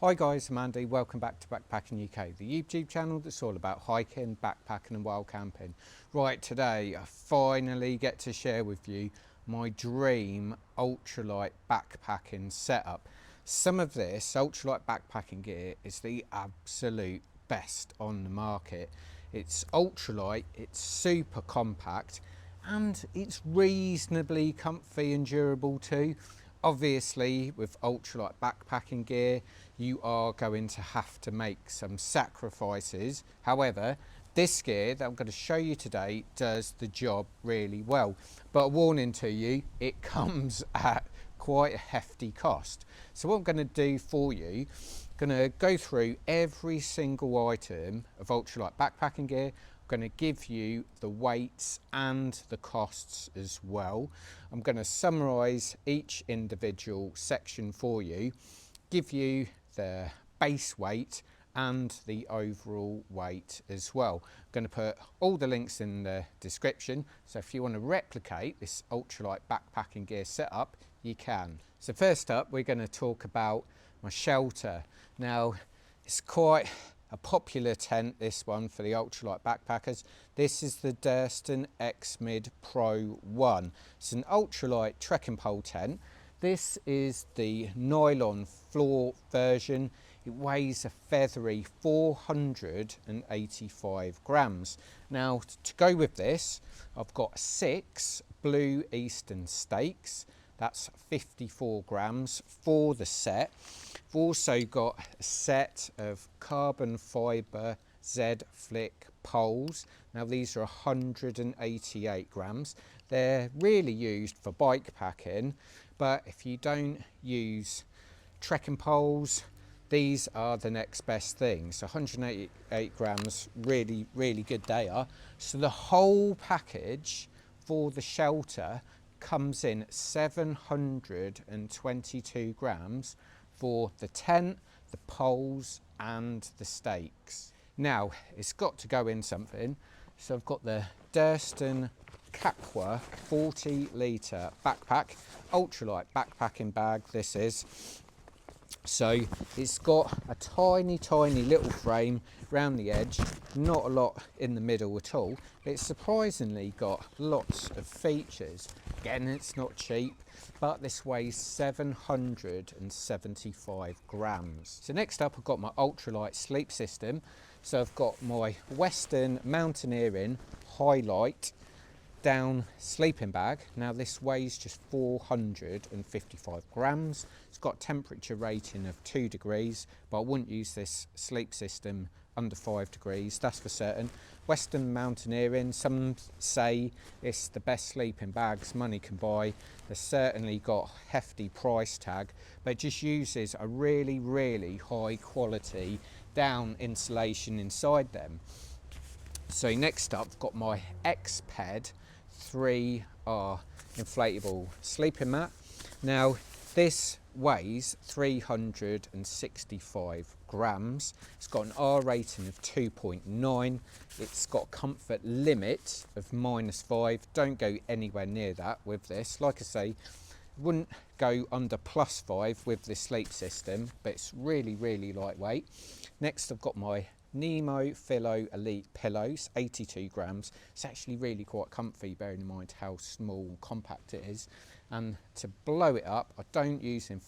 Hi guys, I'm Andy, welcome back to Backpacking UK, the YouTube channel that's all about hiking, backpacking and wild camping. Right, today I finally get to share with you my dream ultralight backpacking setup. Some of this ultralight backpacking gear is the absolute best on the market. It's ultralight, it's super compact, and it's reasonably comfy and durable too. Obviously, with ultralight backpacking gear, you are going to have to make some sacrifices. However, this gear that I'm going to show you today does the job really well. But a warning to you, it comes at quite a hefty cost. So what I'm going to do for you, going to go through every single item of ultralight backpacking gear. I'm going to give you the weights and the costs as well. I'm going to summarize each individual section for you, give you the base weight and the overall weight as well. I'm going to put all the links in the description, so if you want to replicate this ultralight backpacking gear setup, you can. So first up, we're going to talk about my shelter. Now, it's quite a popular tent, this one, for the ultralight backpackers. This is the Durston X Mid Pro 1. It's an ultralight trekking pole tent. This is the nylon floor version. It weighs a feathery 485 grams. Now, to go with this, I've got 6 blue Easton stakes. That's 54 grams for the set. I've also got a set of carbon fibre Z flick poles. Now these are 188 grams. They're really used for bike packing, but if you don't use trekking poles, these are the next best thing. So 188 grams, really good they are. So the whole package for the shelter comes in 722 grams for the tent, the poles and the stakes. Now it's got to go in something, so I've got the Durston Capwa 40 litre backpack, ultralight backpacking bag this is. So it's got a tiny little frame round the edge, not a lot in the middle at all, but it's surprisingly got lots of features. Again, it's not cheap, but this weighs 775 grams. So next up, I've got my ultralight sleep system. So I've got my Western Mountaineering Highlight down sleeping bag. Now this weighs just 455 grams. It's got a temperature rating of 2 degrees, but I wouldn't use this sleep system under 5 degrees, that's for certain. Western Mountaineering, some say it's the best sleeping bags money can buy. They've certainly got a hefty price tag, but it just uses a really high quality down insulation inside them. So next up, I've got my X-Ped 3R inflatable sleeping mat. Now this weighs 365 grams. It's got an R rating of 2.9. It's got a comfort limit of -5. Don't go anywhere near that with this. Like I say, wouldn't go under +5 with this sleep system, but it's really lightweight. Next, I've got my Nemo Philo Elite pillows, 82 grams. It's actually really quite comfy, bearing in mind how small and compact it is. And to blow it up, I don't use the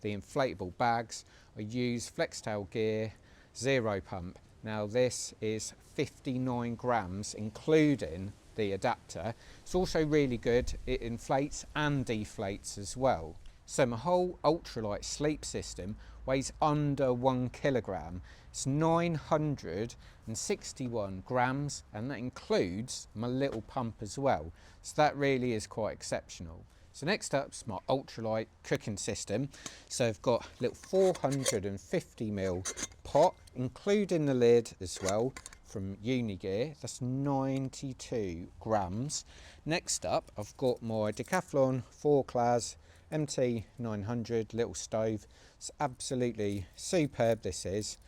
inflatable bags. I use Flextail Gear Zero Pump. Now this is 59 grams, including the adapter. It's also really good. It inflates and deflates as well. So my whole ultralight sleep system weighs under 1 kilogram. It's 961 grams, and that includes my little pump as well. So that really is quite exceptional. So next up is my ultralight cooking system. So I've got a little 450ml pot, including the lid as well, from Unigear. That's 92 grams. Next up, I've got my Decathlon 4-class MT900 little stove. It's absolutely superb, this is.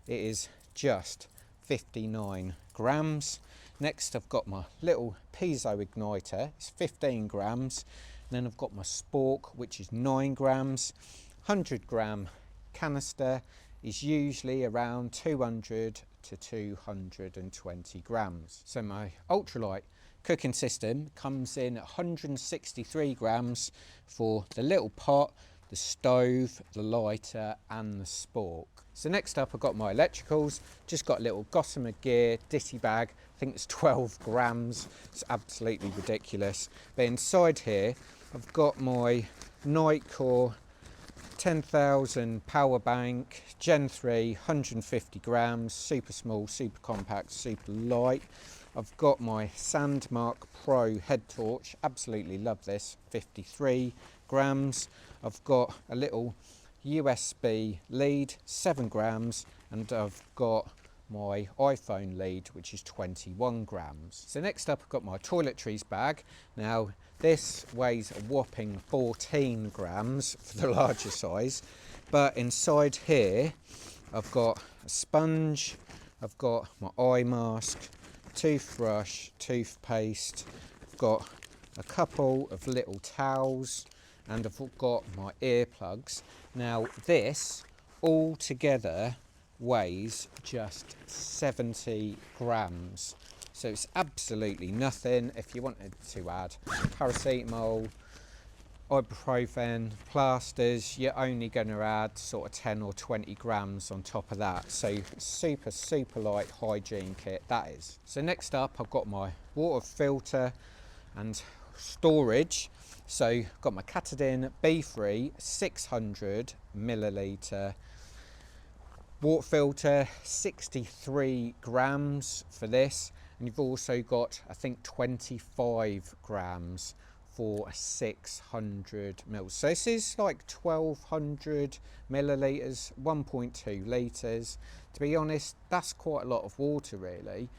It is just 59 grams. Next, I've got my little piezo igniter. It's 15 grams. And then I've got my spork, which is 9 grams. 100 gram canister is usually around 200 to 220 grams. So my ultralight cooking system comes in at 163 grams for the little pot, the stove, the lighter and the spork. So next up I've got my electricals. Just got a little Gossamer Gear ditty bag. I think it's 12 grams. It's absolutely ridiculous. But inside here I've got my Nightcore 10,000 power bank, Gen 3, 150 grams, super small, super compact, super light. I've got my Sandmark Pro head torch, absolutely love this, 53 grams. I've got a little USB lead, 7 grams, and I've got my iPhone lead, which is 21 grams. So next up I've got my toiletries bag. Now this weighs a whopping 14 grams for the larger size, but inside here I've got a sponge, I've got my eye mask, toothbrush, toothpaste, I've got a couple of little towels, and I've got my earplugs. Now this all together weighs just 70 grams. So it's absolutely nothing. If you wanted to add paracetamol, ibuprofen, plasters, you're only going to add sort of 10 or 20 grams on top of that. So super, super light hygiene kit that is. So next up I've got my water filter and storage. So I've got my Katadyn B3 600 milliliter water filter, 63 grams for this, and you've also got I think 25 grams for 600 mils. So this is like 1200 millilitres, 1.2 litres. To be honest, that's quite a lot of water really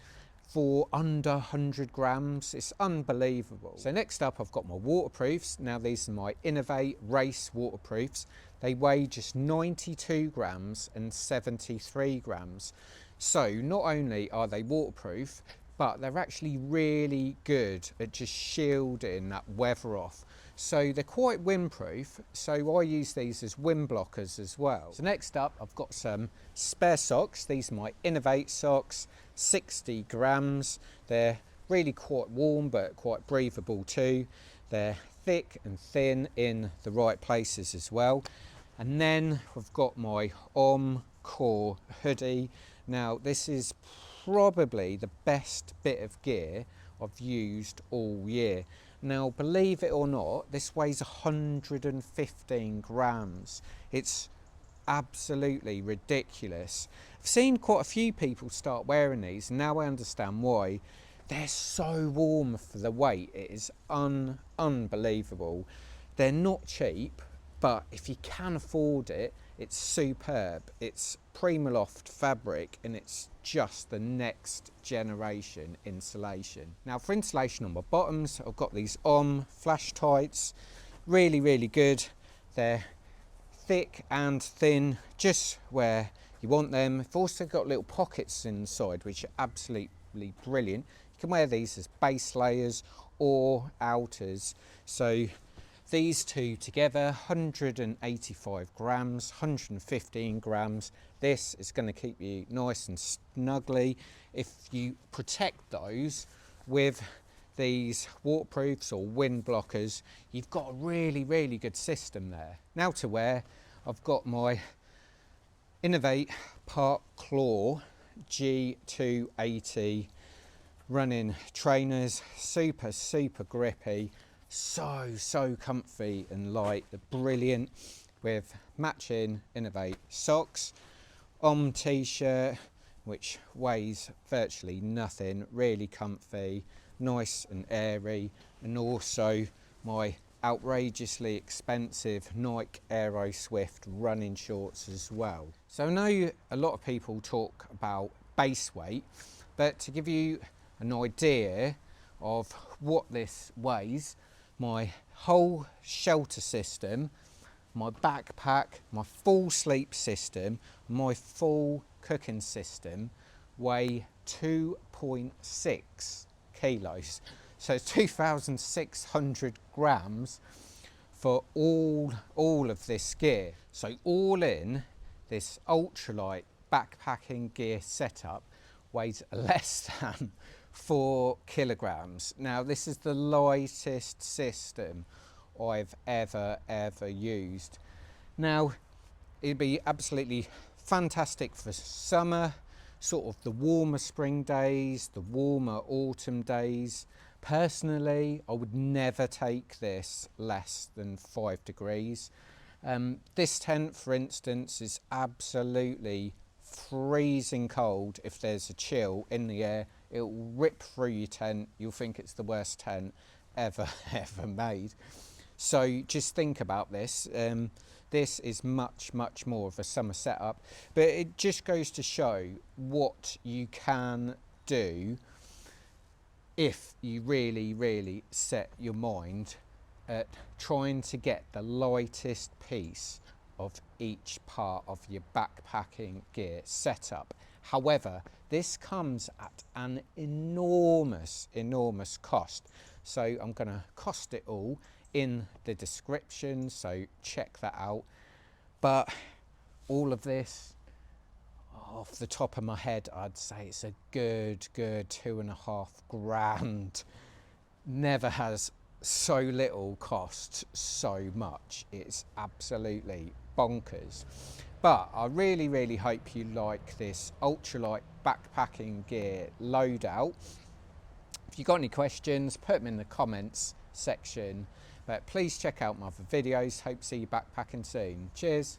for under 100 grams. It's unbelievable. So next up I've got my waterproofs. Now these are my Innovate Race waterproofs. They weigh just 92 grams and 73 grams. So not only are they waterproof, but they're actually really good at just shielding that weather off. So they're quite windproof, so I use these as wind blockers as well. So next up I've got some spare socks. These are my Innovate socks, 60 grams. They're really quite warm but quite breathable too. They're thick and thin in the right places as well. And then I've got my Core hoodie. Now this is probably the best bit of gear I've used all year. Now believe it or not, this weighs 115 grams. It's absolutely ridiculous. I've seen quite a few people start wearing these, and now I understand why. They're so warm for the weight. It is unbelievable. They're not cheap, but if you can afford it, it's superb. It's Primaloft fabric and it's just the next generation insulation. Now for insulation on my bottoms, I've got these flash tights. Really, really good. They're thick and thin, just where you want them. I've also got little pockets inside, which are absolutely brilliant. You can wear these as base layers or outers. So these two together, 185 grams, 115 grams. This is going to keep you nice and snugly. If you protect those with these waterproofs or wind blockers, you've got a really, really good system there. Now to wear, I've got my Innovate Park Claw G280 running trainers, super, super grippy. So comfy and light. They're brilliant, with matching Innovate socks, t-shirt which weighs virtually nothing, really comfy, nice and airy, and also my outrageously expensive Nike Aero Swift running shorts as well. So I know a lot of people talk about base weight, but to give you an idea of what this weighs, my whole shelter system, my backpack, my full sleep system, my full cooking system weigh 2.6 kilos. So it's 2,600 grams for all of this gear. So all in, this ultralight backpacking gear setup weighs less than 4 kilograms. Now this is the lightest system I've ever used. Now it'd be absolutely fantastic for summer, sort of the warmer spring days, the warmer autumn days. Personally, I would never take this less than 5 degrees. This tent, for instance, is absolutely freezing cold. If there's a chill in the air, it'll rip through your tent. You'll think it's the worst tent ever made. So just think about this. This is much more of a summer setup, but it just goes to show what you can do if you really set your mind at trying to get the lightest piece of each part of your backpacking gear setup. However, this comes at an enormous cost. So I'm going to cost it all in the description, so check that out. But all of this, off the top of my head, I'd say it's a good 2.5 grand. Never has so little cost so much. It's absolutely bonkers. But I really hope you like this ultralight backpacking gear loadout. If you've got any questions, put them in the comments section. But please check out my other videos. Hope to see you backpacking soon. Cheers.